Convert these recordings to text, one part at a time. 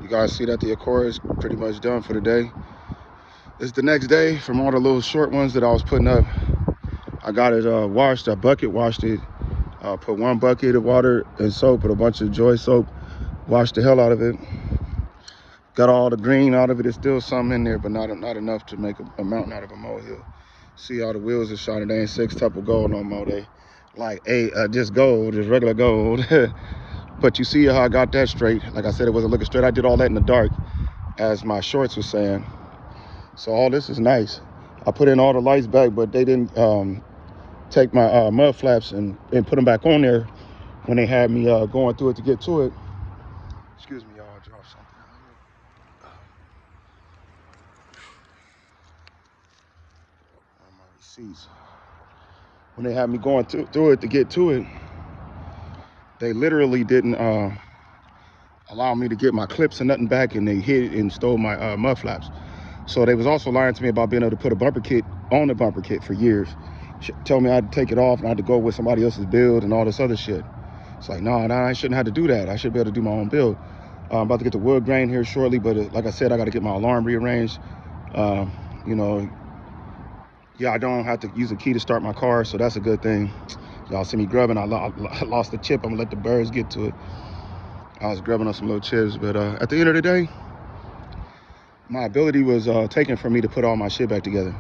You guys see that the Accord is pretty much done for the day. It's the next day from all the little short ones that I was putting up. I got it washed. I bucket washed it. Put 1 bucket of water and soap with a bunch of Joy soap. Washed the hell out of it. Got all the green out of it. There's still some in there, but not enough to make a mountain out of a molehill. See, all the wheels are shining. They ain't 6-tuple gold no more. They like just gold, just regular gold. But you see how I got that straight. Like I said, it wasn't looking straight. I did all that in the dark, as my shorts was saying. So all this is nice. I put in all the lights back, but they didn't take my mud flaps and put them back on there when they had me going through it to get to it. Excuse me, y'all, I dropped something. My receipts. When they had me going through it to get to it, they literally didn't allow me to get my clips and nothing back, and they hid and stole my mud flaps. So they was also lying to me about being able to put a bumper kit on the bumper kit for years. Told me I had to take it off and I had to go with somebody else's build and all this other shit. It's like, no, I shouldn't have to do that. I should be able to do my own build. I'm about to get the wood grain here shortly, but like I said, I got to get my alarm rearranged. You know, yeah, I don't have to use a key to start my car, so that's a good thing. Y'all see me grubbing. I lost the chip. I'm gonna let the birds get to it. I was grubbing on some little chips, but at the end of the day, my ability was taken from me to put all my shit back together.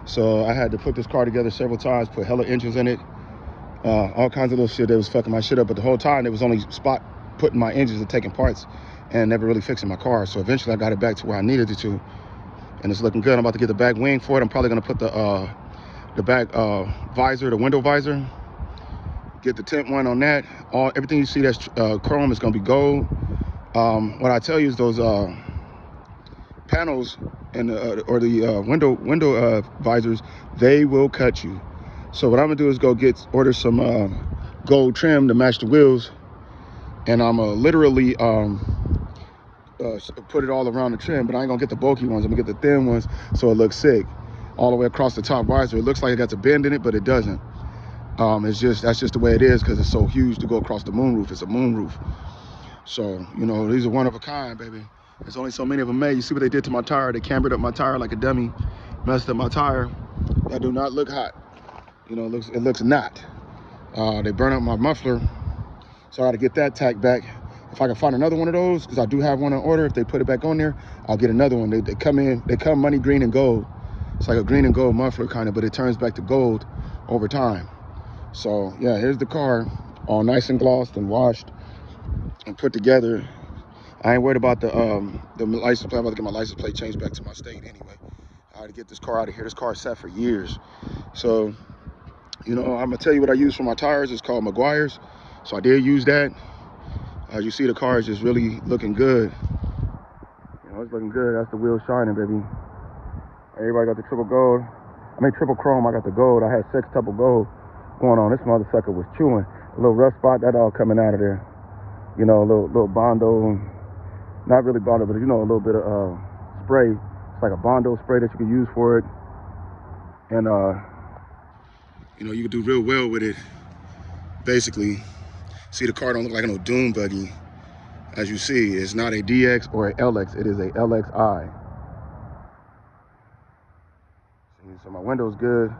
So I had to put this car together several times, put hella engines in it, all kinds of little shit that was fucking my shit up. But the whole time, it was only spot putting my engines and taking parts and never really fixing my car. So eventually I got it back to where I needed it to. And it's looking good. I'm about to get the back wing for it. I'm probably gonna put the back visor, the window visor, get the tint one on that. Everything you see that's chrome is gonna be gold. What I tell you is those panels and or the window visors, they will cut you. So what I'm gonna do is go order some gold trim to match the wheels, and I'm gonna literally put it all around the trim. But I ain't gonna get the bulky ones. I'm gonna get the thin ones so it looks sick all the way across the top visor. It looks like it got a bend in it, but it doesn't. That's just the way it is because it's so huge to go across the moonroof. It's a moonroof. So, you know, these are one of a kind, baby. There's only so many of them made. You see what they did to my tire? They cambered up my tire like a dummy, messed up my tire. That do not look hot. You know, it looks not. They burn up my muffler, so I got to get that tacked back. If I can find another one of those, because I do have one on order, if they put it back on there, I'll get another one. They come money green and gold. It's like a green and gold muffler kind of, but it turns back to gold over time. So yeah, here's the car, all nice and glossed and washed and put together. I ain't worried about the license plate. I'm about to get my license plate changed back to my state anyway. I had to get this car out of here. This car is set for years. So, you know, I'm gonna tell you what I use for my tires. It's called Meguiar's. So I did use that. You see the car is just really looking good. You know, it's looking good. That's the wheels shining, baby. Everybody got the triple gold. I mean triple chrome. I got the gold. I had 6-tuple gold going on. This motherfucker was chewing. A little rust spot, that all coming out of there. You know, a little Bondo, not really Bondo, but you know, a little bit of spray. It's like a Bondo spray that you can use for it. And you know, you can do real well with it. Basically, see the car don't look like no dune buggy. As you see, it's not a DX or a LX, it is a LXi. So my window's good.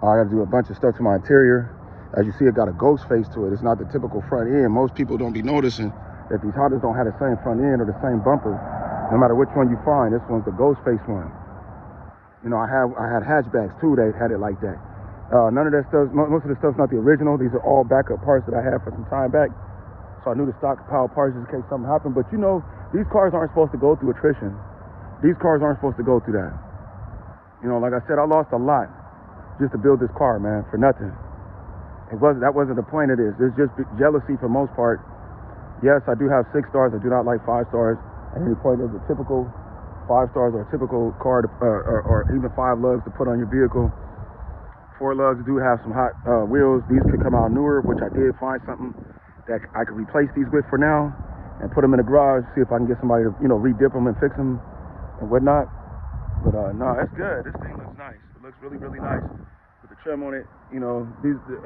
I gotta do a bunch of stuff to my interior. As you see, it got a ghost face to it. It's not the typical front end. Most people don't be noticing that these Hondas don't have the same front end or the same bumper. No matter which one you find, this one's the ghost face one. You know, I had hatchbacks too that had it like that. None of that stuff, most of the stuff's not the original. These are all backup parts that I had for some time back. So I knew to stockpile parts just in case something happened. But you know, these cars aren't supposed to go through attrition. These cars aren't supposed to go through that. You know, like I said, I lost a lot just to build this car, man, for nothing. That wasn't the point of this. It's just jealousy for most part. Yes, I do have 6 stars. I do not like 5 stars. At any point, there's a typical 5 stars or a typical car or even 5 lugs to put on your vehicle. 4 lugs do have some hot wheels. These could come out newer, which I did find something that I could replace these with for now and put them in the garage, see if I can get somebody to, you know, re-dip them and fix them and whatnot. But no, it's good. This thing looks nice. It looks really, really nice. With the trim on it, you know,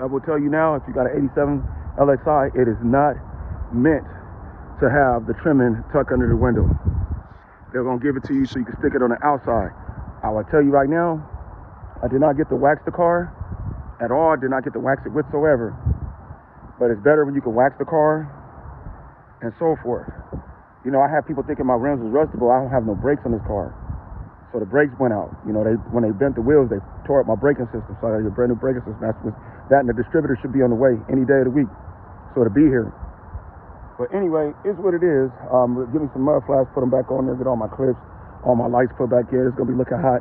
I will tell you now, if you got an 87 LXi, it is not meant to have the trimming tucked under the window. they're gonna give it to you so you can stick it on the outside. I will tell you right now, I did not get to wax the car at all. I did not get to wax it whatsoever. But it's better when you can wax the car and so forth. You know, I have people thinking my rims was rustable. I don't have no brakes on this car. So the brakes went out. You know, when they bent the wheels, they tore up my braking system. So I got a brand new braking system. That and the distributor should be on the way any day of the week. So to be here. But anyway, it's what it is. Give me some mud flaps, put them back on there, get all my clips, all my lights put back in. It's going to be looking hot.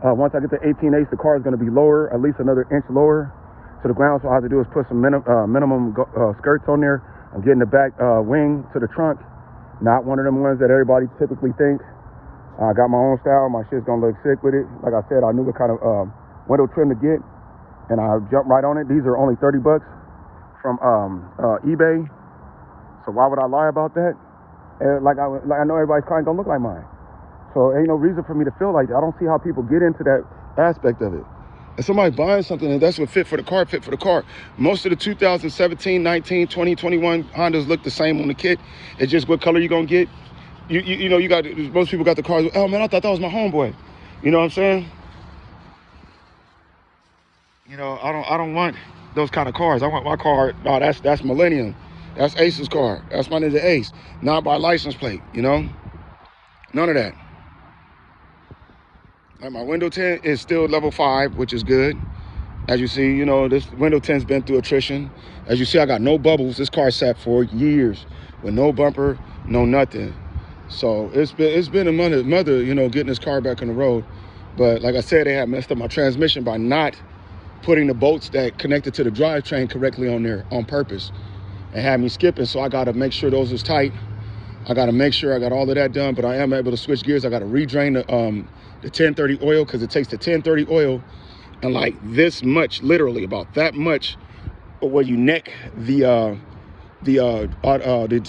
Once I get to 18/8, the car is going to be lower, at least another inch lower to the ground. So all I have to do is put some minimum skirts on there. I'm getting the back wing to the trunk. Not one of them ones that everybody typically thinks. I got my own style. My shit's going to look sick with it. Like I said, I knew what kind of window trim to get, and I jumped right on it. These are only 30 bucks from eBay. So why would I lie about that? Like I know everybody's car ain't gonna look like mine. So ain't no reason for me to feel like that. I don't see how people get into that aspect of it. If somebody buying something and that's what fit for the car, fit for the car. Most of the 2017, 19, 20, 21 Hondas look the same on the kit. It's just what color you gonna get. You know, you got, most people got the cars. Oh man, I thought that was my homeboy. You know what I'm saying? You know, I don't want those kind of cars. I want my car. No, that's Millennium. That's Ace's car. That's my Ninja Ace. Not by license plate, you know? None of that. Like my window tint is still level 5, which is good. As you see, you know, this window tint's been through attrition. As you see, I got no bubbles. This car sat for years with no bumper, no nothing. So it's been a mother, you know, getting this car back on the road. But like I said, they had messed up my transmission by not putting the bolts that connected to the drivetrain correctly on there on purpose. And had me skipping, so I got to make sure those is tight. I got to make sure I got all of that done, but I am able to switch gears. I got to redrain the 1030 oil, because it takes the 1030 oil and like this much, literally about that much, where you neck the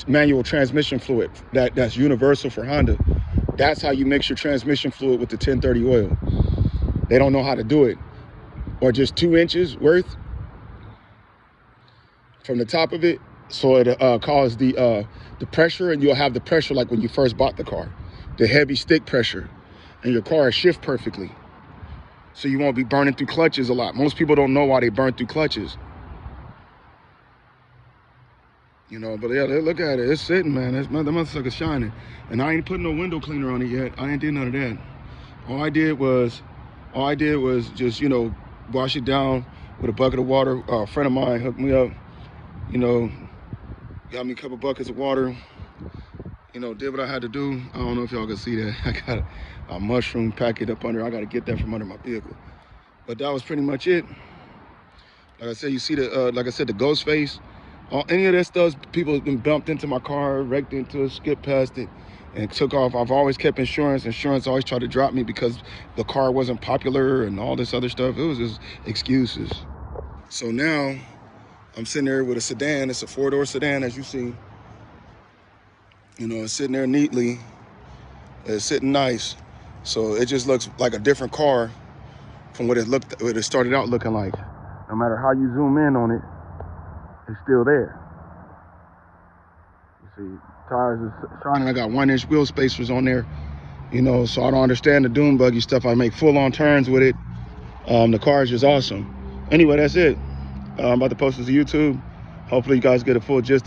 manual transmission fluid that's universal for Honda. That's how you mix your transmission fluid with the 1030 oil. They don't know how to do it, or just 2 inches worth from the top of it. So it causes the pressure, and you'll have the pressure like when you first bought the car, the heavy stick pressure, and your car will shift perfectly. So you won't be burning through clutches a lot. Most people don't know why they burn through clutches. You know, but yeah, look at it. It's sitting, man. The motherfucker's shining. And I ain't putting no window cleaner on it yet. I ain't did none of that. All I did was just, you know, wash it down with a bucket of water. A friend of mine hooked me up, you know, got me a couple buckets of water, you know, did what I had to do. I don't know if y'all can see that. I got a mushroom packet up under. I got to get that from under my vehicle. But that was pretty much it. Like I said, you see the, like I said, the ghost face. Any of that stuff, people have been bumped into my car, wrecked into it, skipped past it, and took off. I've always kept insurance. Insurance always tried to drop me because the car wasn't popular and all this other stuff. It was just excuses. So now I'm sitting there with a sedan. It's a 4-door sedan, as you see. You know, it's sitting there neatly. It's sitting nice. So it just looks like a different car from what it started out looking like. No matter how you zoom in on it, it's still there. You see, tires is shining. I got 1-inch wheel spacers on there. You know, so I don't understand the dune buggy stuff. I make full-on turns with it. The car is just awesome. Anyway, that's it. I'm about to post this to YouTube. Hopefully you guys get a full gist of it.